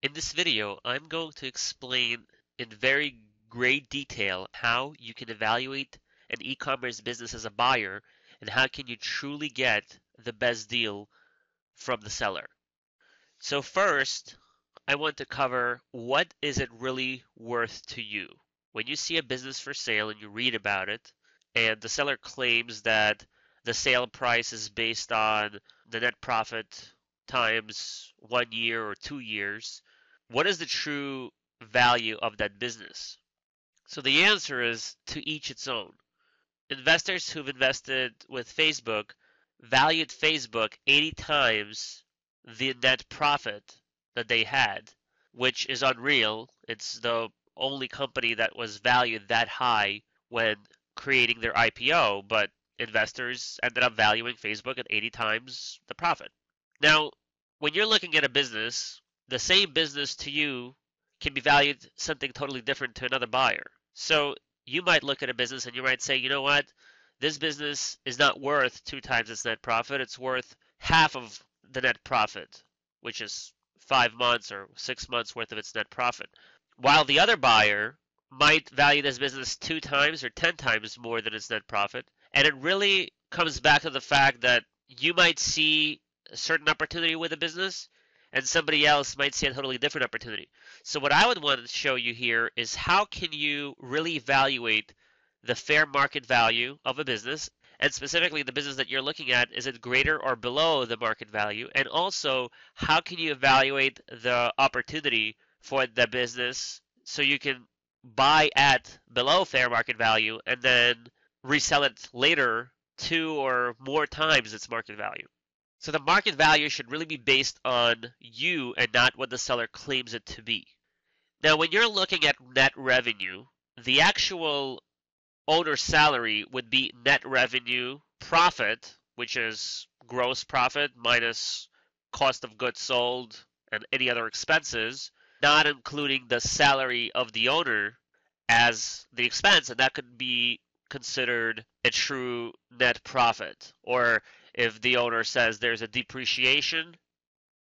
In this video, I'm going to explain in very great detail how you can evaluate an e-commerce business as a buyer and how can you truly get the best deal from the seller. So first, I want to cover what is it really worth to you. When you see a business for sale and you read about it, and the seller claims that the sale price is based on the net profit times 1 year or 2 years, what is the true value of that business? So the answer is to each its own. Investors who've invested with Facebook valued Facebook 80 times the net profit that they had, which is unreal. It's the only company that was valued that high when creating their IPO, but investors ended up valuing Facebook at 80 times the profit. Now, when you're looking at a business, the same business to you can be valued something totally different to another buyer. So you might look at a business and you might say, you know what? This business is not worth 2 times its net profit. It's worth half of the net profit, which is 5 months or 6 months worth of its net profit. While the other buyer might value this business 2 times or 10 times more than its net profit. And it really comes back to the fact that you might see a certain opportunity with a business and somebody else might see a totally different opportunity. So what I would want to show you here is how can you really evaluate the fair market value of a business, and specifically the business that you're looking at, is it greater or below the market value? And also, how can you evaluate the opportunity for the business so you can buy at below fair market value and then resell it later 2 or more times its market value? So the market value should really be based on you and not what the seller claims it to be. Now, when you're looking at net revenue, the actual owner salary would be net revenue profit, which is gross profit minus cost of goods sold and any other expenses, not including the salary of the owner as the expense, and that could be considered a true net profit. Or if the owner says there's a depreciation,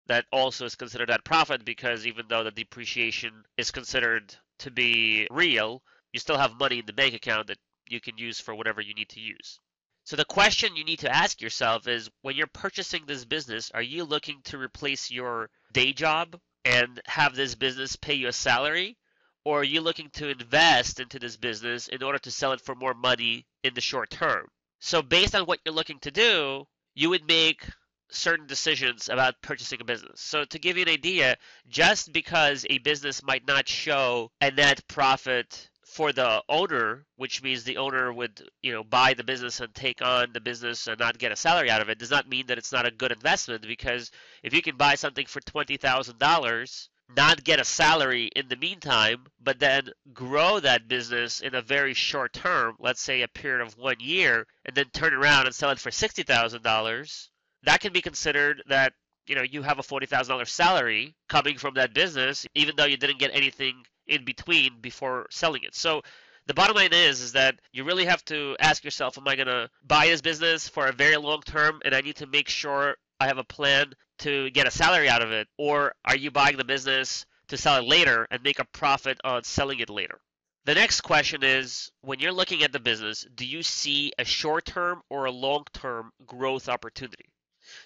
that also is considered net profit because even though the depreciation is considered to be real, you still have money in the bank account that you can use for whatever you need to use. So the question you need to ask yourself is when you're purchasing this business, are you looking to replace your day job and have this business pay you a salary? Or are you looking to invest into this business in order to sell it for more money in the short term? So based on what you're looking to do, you would make certain decisions about purchasing a business. So to give you an idea, just because a business might not show a net profit for the owner, which means the owner would, buy the business and take on the business and not get a salary out of it, does not mean that it's not a good investment, because if you can buy something for $20,000, not get a salary in the meantime, but then grow that business in a very short term, let's say a period of 1 year, and then turn around and sell it for $60,000, that can be considered that you have a $40,000 salary coming from that business, even though you didn't get anything in between before selling it. So the bottom line is that you really have to ask yourself, am I going to buy this business for a very long term and I need to make sure I have a plan to get a salary out of it? Or are you buying the business to sell it later and make a profit on selling it later? The next question is, when you're looking at the business, do you see a short-term or a long-term growth opportunity?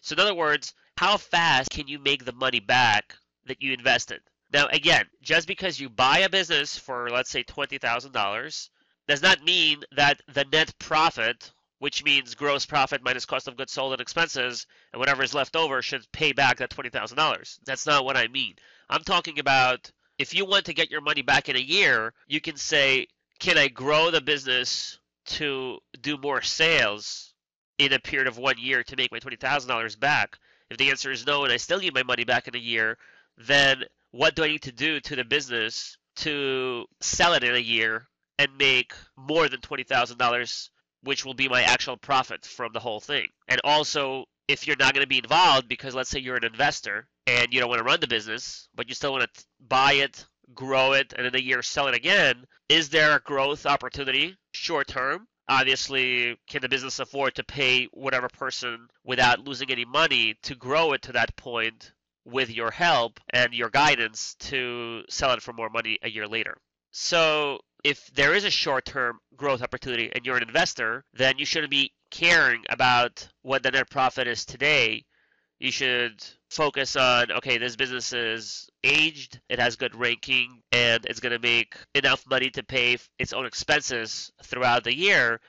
So in other words, how fast can you make the money back that you invested? Now, again, just because you buy a business for, let's say, $20,000 does not mean that the net profit, which means gross profit minus cost of goods sold and expenses, and whatever is left over should pay back that $20,000. That's not what I mean. I'm talking about if you want to get your money back in a year, you can say, can I grow the business to do more sales in a period of 1 year to make my $20,000 back? If the answer is no and I still need my money back in a year, then what do I need to do to the business to sell it in a year and make more than $20,000, which will be my actual profit from the whole thing? And also, if you're not going to be involved, because let's say you're an investor and you don't want to run the business, but you still want to buy it, grow it, and in a year sell it again, is there a growth opportunity short term? Obviously, can the business afford to pay whatever person without losing any money to grow it to that point with your help and your guidance to sell it for more money a year later. So if there is a short-term growth opportunity and you're an investor, then you shouldn't be caring about what the net profit is today. You should focus on, okay, this business is aged, it has good ranking, and it's going to make enough money to pay its own expenses throughout the year.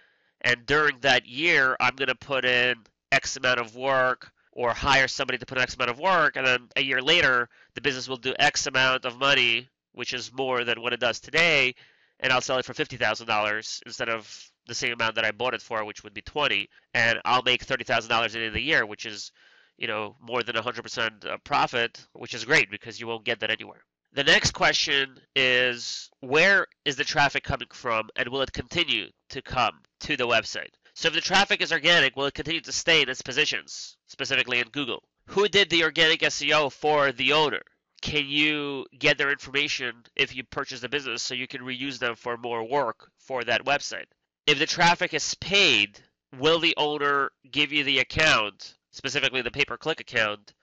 And during that year, I'm going to put in X amount of work or hire somebody to put in X amount of work. And then a year later, the business will do X amount of money, which is more than what it does today. And I'll sell it for $50,000 instead of the same amount that I bought it for, which would be 20. And I'll make $30,000 at the end of the year, which is more than 100% profit, which is great because you won't get that anywhere. The next question is, where is the traffic coming from, and will it continue to come to the website? So if the traffic is organic, will it continue to stay in its positions, specifically in Google? Who did the organic SEO for the owner? Can you get their information if you purchase the business so you can reuse them for more work for that website? If the traffic is paid, will the owner give you the account, specifically the pay-per-click account,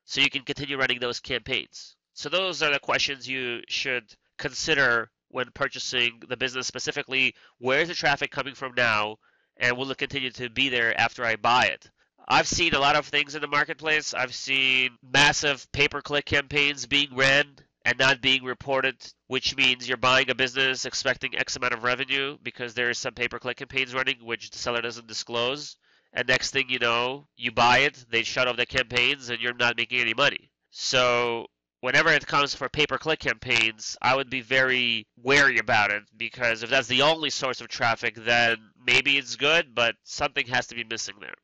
so you can continue running those campaigns? So those are the questions you should consider when purchasing the business, specifically where is the traffic coming from now, and will it continue to be there after I buy it? I've seen a lot of things in the marketplace. I've seen massive pay-per-click campaigns being ran and not being reported, which means you're buying a business expecting X amount of revenue because there is some pay-per-click campaigns running which the seller doesn't disclose. And next thing you know, you buy it, they shut off the campaigns, and you're not making any money. So whenever it comes for pay-per-click campaigns, I would be very wary about it, because if that's the only source of traffic, then maybe it's good, but something has to be missing there.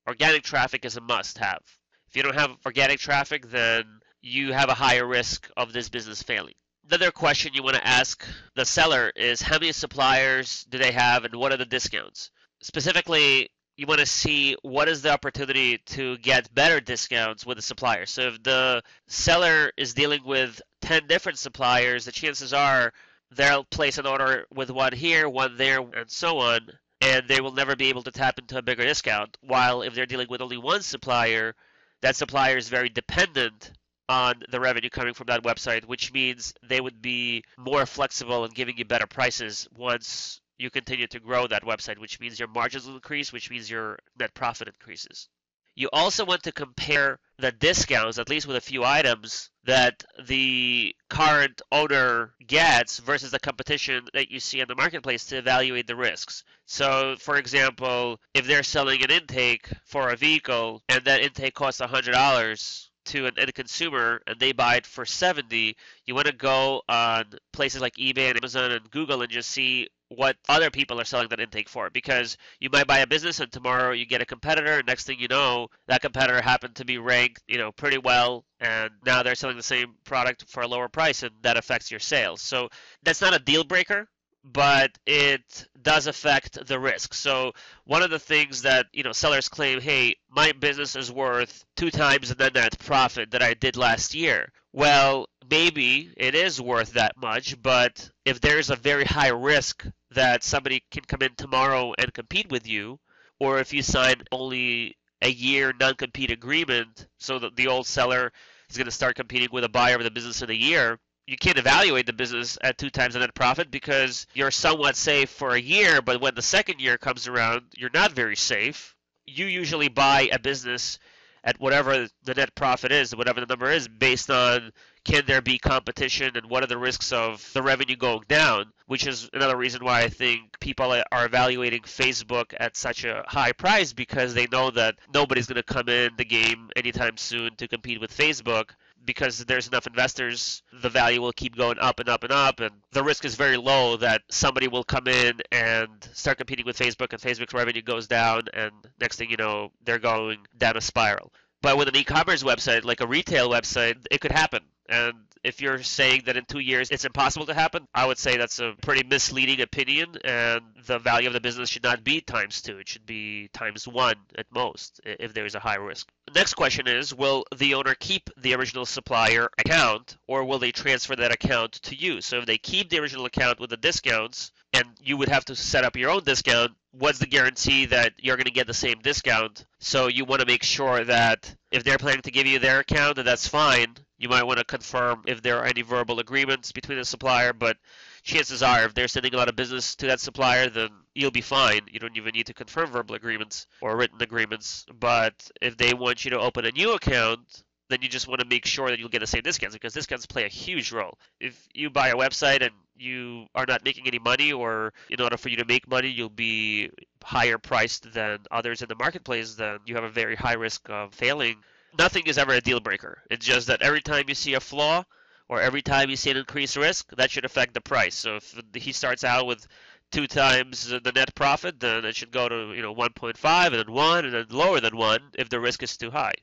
Organic traffic is a must-have. If you don't have organic traffic, then you have a higher risk of this business failing. Another question you want to ask the seller is, how many suppliers do they have and what are the discounts? Specifically, you want to see what is the opportunity to get better discounts with the supplier. So if the seller is dealing with 10 different suppliers, the chances are they'll place an order with one here, one there, and so on, and they will never be able to tap into a bigger discount. While if they're dealing with only one supplier, that supplier is very dependent on the revenue coming from that website, which means they would be more flexible in giving you better prices once you continue to grow that website, which means your margins will increase, which means your net profit increases. You also want to compare the discounts, at least with a few items, that the current owner gets versus the competition that you see in the marketplace to evaluate the risks. So, for example, if they're selling an intake for a vehicle and that intake costs $100 to an end consumer and they buy it for $70, you want to go on places like eBay and Amazon and Google and just see what other people are selling that intake for, because you might buy a business and tomorrow you get a competitor, and next thing you know, that competitor happened to be ranked, pretty well, and now they're selling the same product for a lower price, and that affects your sales. So that's not a deal breaker, but it does affect the risk. So one of the things that sellers claim, hey, my business is worth 2 times the net profit that I did last year. Well, maybe it is worth that much, but if there's a very high risk that somebody can come in tomorrow and compete with you, or if you sign only a year non-compete agreement so that the old seller is going to start competing with a buyer of the business in a year, you can't evaluate the business at 2 times the net profit because you're somewhat safe for a year, but when the second year comes around, you're not very safe. You usually buy a business at whatever the net profit is, whatever the number is, based on can there be competition and what are the risks of the revenue going down, which is another reason why I think people are evaluating Facebook at such a high price, because they know that nobody's going to come in the game anytime soon to compete with Facebook. Because there's enough investors, the value will keep going up and up and up, and the risk is very low that somebody will come in and start competing with Facebook, and Facebook's revenue goes down, and next thing you know, they're going down a spiral. But with an e-commerce website, like a retail website, it could happen. And if you're saying that in 2 years it's impossible to happen, I would say that's a pretty misleading opinion, and the value of the business should not be times 2. It should be times 1 at most if there is a high risk. The next question is, will the owner keep the original supplier account, or will they transfer that account to you? So if they keep the original account with the discounts, and you would have to set up your own discount, what's the guarantee that you're going to get the same discount? So you want to make sure that if they're planning to give you their account, then that's fine. You might want to confirm if there are any verbal agreements between the supplier, but chances are if they're sending a lot of business to that supplier, then you'll be fine. You don't even need to confirm verbal agreements or written agreements. But if they want you to open a new account, then you just want to make sure that you'll get the same discounts, because discounts play a huge role. If you buy a website and you are not making any money, or in order for you to make money, you'll be higher priced than others in the marketplace, then you have a very high risk of failing. Nothing is ever a deal breaker. It's just that every time you see a flaw or every time you see an increased risk, that should affect the price. So if he starts out with 2 times the net profit, then it should go to 1.5 and then 1 and then lower than 1 if the risk is too high.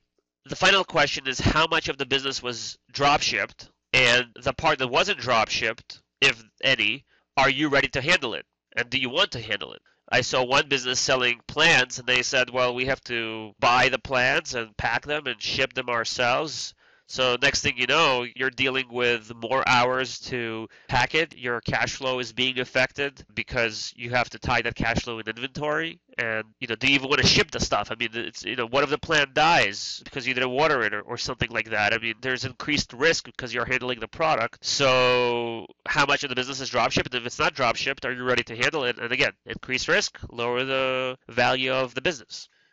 The final question is how much of the business was drop shipped, and the part that wasn't drop shipped, if any, are you ready to handle it? And do you want to handle it? I saw one business selling plants, and they said, well, we have to buy the plants and pack them and ship them ourselves. So next thing you know, you're dealing with more hours to pack it. Your cash flow is being affected because you have to tie that cash flow in inventory. And, do you even want to ship the stuff? I mean, it's, what if the plant dies because you didn't water it or something like that? I mean, there's increased risk because you're handling the product. So how much of the business is drop shipped? If it's not drop shipped, are you ready to handle it? And again, increase risk, lower the value of the business.